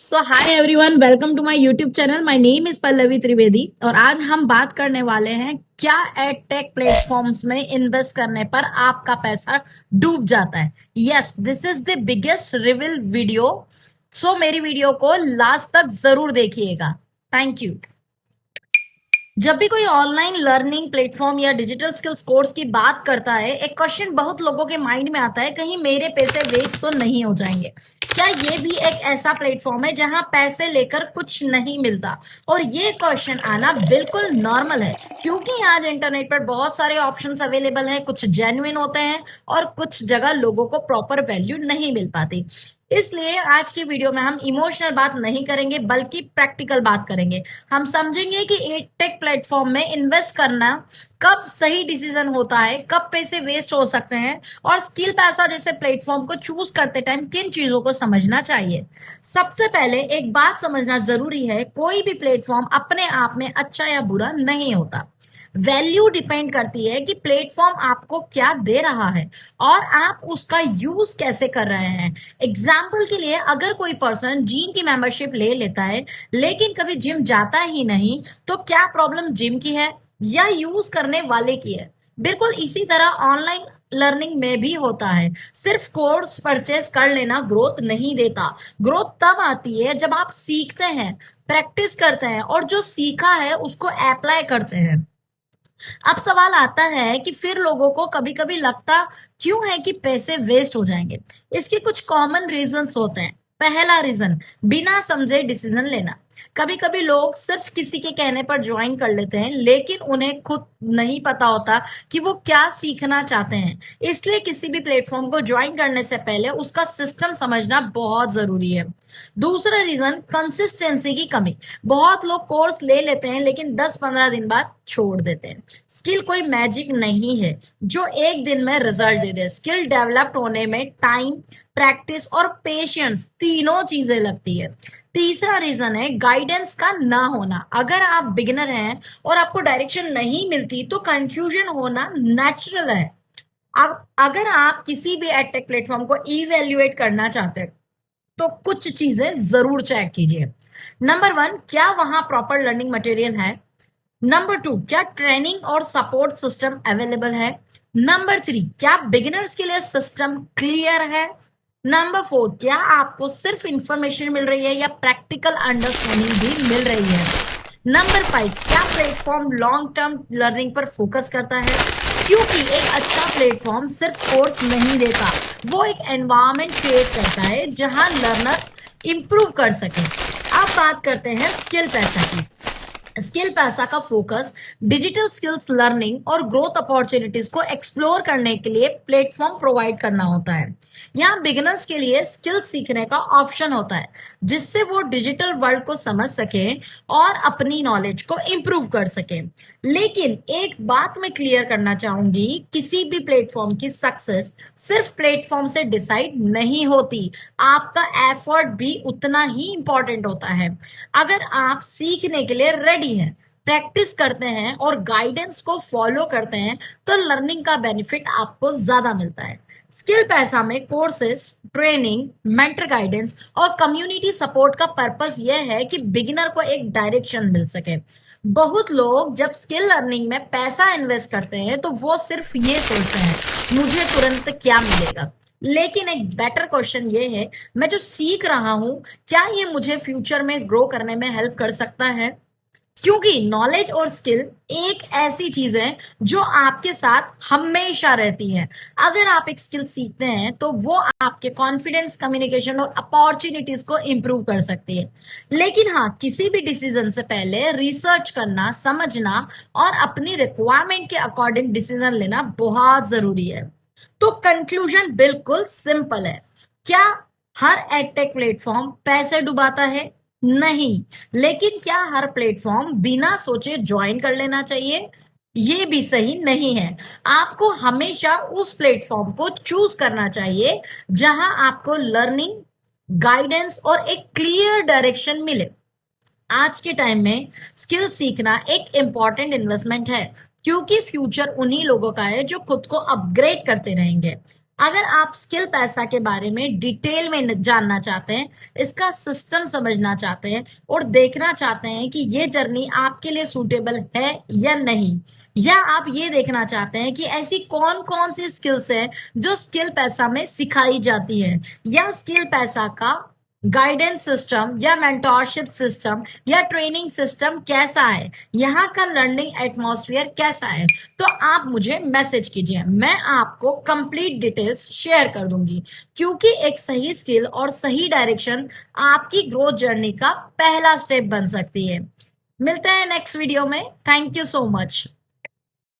So hi everyone, welcome to my YouTube channel. My name is Pallavi Trivedi और आज हम बात करने वाले हैं क्या एड टेक प्लेटफॉर्म्स में इन्वेस्ट करने पर आपका पैसा डूब जाता है। Yes, this is the biggest reveal video. So मेरी वीडियो को लास्ट तक जरूर देखिएगा। Thank you. जब भी कोई ऑनलाइन लर्निंग प्लेटफॉर्म या डिजिटल स्किल्स कोर्स की बात करता है, एक क्वेश्चन बहुत लोगों के माइंड में आता है, कहीं मेरे पैसे वेस्ट तो नहीं हो जाएंगे। क्या ये भी एक ऐसा प्लेटफॉर्म है जहां पैसे लेकर कुछ नहीं मिलता? और ये क्वेश्चन आना बिल्कुल नॉर्मल है, क्योंकि आज इंटरनेट पर बहुत सारे ऑप्शंस अवेलेबल हैं। कुछ जेन्युइन होते हैं और कुछ जगह लोगों को प्रॉपर वैल्यू नहीं मिल पाती। इसलिए आज की वीडियो में हम इमोशनल बात नहीं करेंगे, बल्कि प्रैक्टिकल बात करेंगे। हम समझेंगे कि एक टेक प्लेटफॉर्म में इन्वेस्ट करना कब सही डिसीजन होता है, कब पैसे वेस्ट हो सकते हैं, और स्किल पैसा जैसे प्लेटफॉर्म को चूज करते टाइम किन चीजों को समझना चाहिए। सबसे पहले एक बात समझना जरूरी है, कोई भी प्लेटफॉर्म अपने आप में अच्छा या बुरा नहीं होता। वैल्यू डिपेंड करती है कि प्लेटफॉर्म आपको क्या दे रहा है और आप उसका यूज कैसे कर रहे हैं। एग्जाम्पल के लिए, अगर कोई पर्सन जिम की मेंबरशिप ले लेता है लेकिन कभी जिम जाता ही नहीं, तो क्या प्रॉब्लम जिम की है या यूज करने वाले की है? बिल्कुल इसी तरह ऑनलाइन लर्निंग में भी होता है। सिर्फ कोर्स परचेस कर लेना ग्रोथ नहीं देता। ग्रोथ तब आती है जब आप सीखते हैं, प्रैक्टिस करते हैं और जो सीखा है उसको अप्लाई करते हैं। अब सवाल आता है कि फिर लोगों को कभी कभी लगता क्यों है कि पैसे वेस्ट हो जाएंगे। इसके कुछ कॉमन रीजंस होते हैं। पहला रीजन, बिना समझे डिसीजन लेना। कभी कभी लोग सिर्फ किसी के कहने पर ज्वाइन कर लेते हैं, लेकिन उन्हें खुद नहीं पता होता कि वो क्या सीखना चाहते हैं। इसलिए किसी भी प्लेटफॉर्म को ज्वाइन करने से पहले उसका सिस्टम समझना बहुत जरूरी है। दूसरा रीजन, कंसिस्टेंसी की कमी। बहुत लोग कोर्स ले लेते हैं लेकिन 10-15 दिन बाद छोड़ देते हैं। स्किल कोई मैजिक नहीं है जो एक दिन में रिजल्ट दे दे। स्किल डेवलप होने में टाइम, प्रैक्टिस और पेशेंस तीनों चीजें लगती है। तीसरा रीजन है गाइडेंस का ना होना। अगर आप बिगिनर हैं और आपको डायरेक्शन नहीं मिलती तो कंफ्यूजन होना नेचुरल है। अब अगर आप किसी भी एडटेक प्लेटफॉर्म को इवेल्युएट करना चाहते हैं तो कुछ चीजें जरूर चेक कीजिए। नंबर 1, क्या वहां प्रॉपर लर्निंग मटेरियल है? नंबर 2, क्या ट्रेनिंग और सपोर्ट सिस्टम अवेलेबल है? नंबर 3, क्या बिगिनर्स के लिए सिस्टम क्लियर है? नंबर 4, क्या आपको सिर्फ इंफॉर्मेशन मिल रही है या प्रैक्टिकल अंडरस्टैंडिंग भी मिल रही है? नंबर 5, क्या प्लेटफॉर्म लॉन्ग टर्म लर्निंग पर फोकस करता है? क्योंकि एक अच्छा प्लेटफॉर्म सिर्फ कोर्स नहीं देता, वो एक एनवायरनमेंट क्रिएट करता है जहां लर्नर इंप्रूव कर सके। अब बात करते हैं स्किल पैसा की। स्किल पैसा का फोकस डिजिटल स्किल्स लर्निंग और ग्रोथ अपॉर्चुनिटीज को एक्सप्लोर करने के लिए प्लेटफॉर्म प्रोवाइड करना होता है। यहाँ बिगिनर्स के लिए स्किल सीखने का ऑप्शन होता है, जिससे वो डिजिटल वर्ल्ड को समझ सकें और अपनी नॉलेज को इंप्रूव कर सकें। लेकिन एक बात मैं क्लियर करना चाहूंगी, किसी भी प्लेटफॉर्म की सक्सेस सिर्फ प्लेटफॉर्म से डिसाइड नहीं होती। आपका एफर्ट भी उतना ही इंपॉर्टेंट होता है। अगर आप सीखने के लिए रेडी हैं, प्रैक्टिस करते हैं और गाइडेंस को फॉलो करते हैं, तो लर्निंग का बेनिफिट आपको ज्यादा मिलता है। स्किल पैसा में कोर्सेज, ट्रेनिंग, मेंटर गाइडेंस और कम्युनिटी सपोर्ट का पर्पस यह है कि बिगिनर को एक डायरेक्शन मिल सके। बहुत लोग जब स्किल लर्निंग में पैसा इन्वेस्ट करते हैं तो वो सिर्फ ये सोचते हैं, मुझे तुरंत क्या मिलेगा। लेकिन एक बेटर क्वेश्चन ये है, मैं जो सीख रहा हूं क्या ये मुझे फ्यूचर में ग्रो करने में हेल्प कर सकता है? क्योंकि नॉलेज और स्किल एक ऐसी चीज है जो आपके साथ हमेशा रहती है। अगर आप एक स्किल सीखते हैं तो वो आपके कॉन्फिडेंस, कम्युनिकेशन और अपॉर्चुनिटीज को इंप्रूव कर सकती है। लेकिन हाँ, किसी भी डिसीजन से पहले रिसर्च करना, समझना और अपनी रिक्वायरमेंट के अकॉर्डिंग डिसीजन लेना बहुत जरूरी है। तो कंक्लूजन बिल्कुल सिंपल है। क्या हर एडटेक प्लेटफॉर्म पैसे डुबाता है? नहीं। लेकिन क्या हर प्लेटफॉर्म बिना सोचे ज्वाइन कर लेना चाहिए? ये भी सही नहीं है। आपको हमेशा उस प्लेटफॉर्म को चूज करना चाहिए जहां आपको लर्निंग, गाइडेंस और एक क्लियर डायरेक्शन मिले। आज के टाइम में स्किल सीखना एक इम्पॉर्टेंट इन्वेस्टमेंट है, क्योंकि फ्यूचर उन्हीं लोगों का है जो खुद को अपग्रेड करते रहेंगे। अगर आप स्किल पैसा के बारे में डिटेल में जानना चाहते हैं, इसका सिस्टम समझना चाहते हैं और देखना चाहते हैं कि ये जर्नी आपके लिए सूटेबल है या नहीं, या आप ये देखना चाहते हैं कि ऐसी कौन कौन सी स्किल्स हैं जो स्किल पैसा में सिखाई जाती है, या स्किल पैसा का गाइडेंस सिस्टम या मेंटोरशिप सिस्टम या ट्रेनिंग सिस्टम कैसा है, यहाँ का लर्निंग एटमॉस्फेयर कैसा है, तो आप मुझे मैसेज कीजिए, मैं आपको कंप्लीट डिटेल्स शेयर कर दूंगी। क्योंकि एक सही स्किल और सही डायरेक्शन आपकी ग्रोथ जर्नी का पहला स्टेप बन सकती है। मिलते हैं नेक्स्ट वीडियो में। Thank you so much.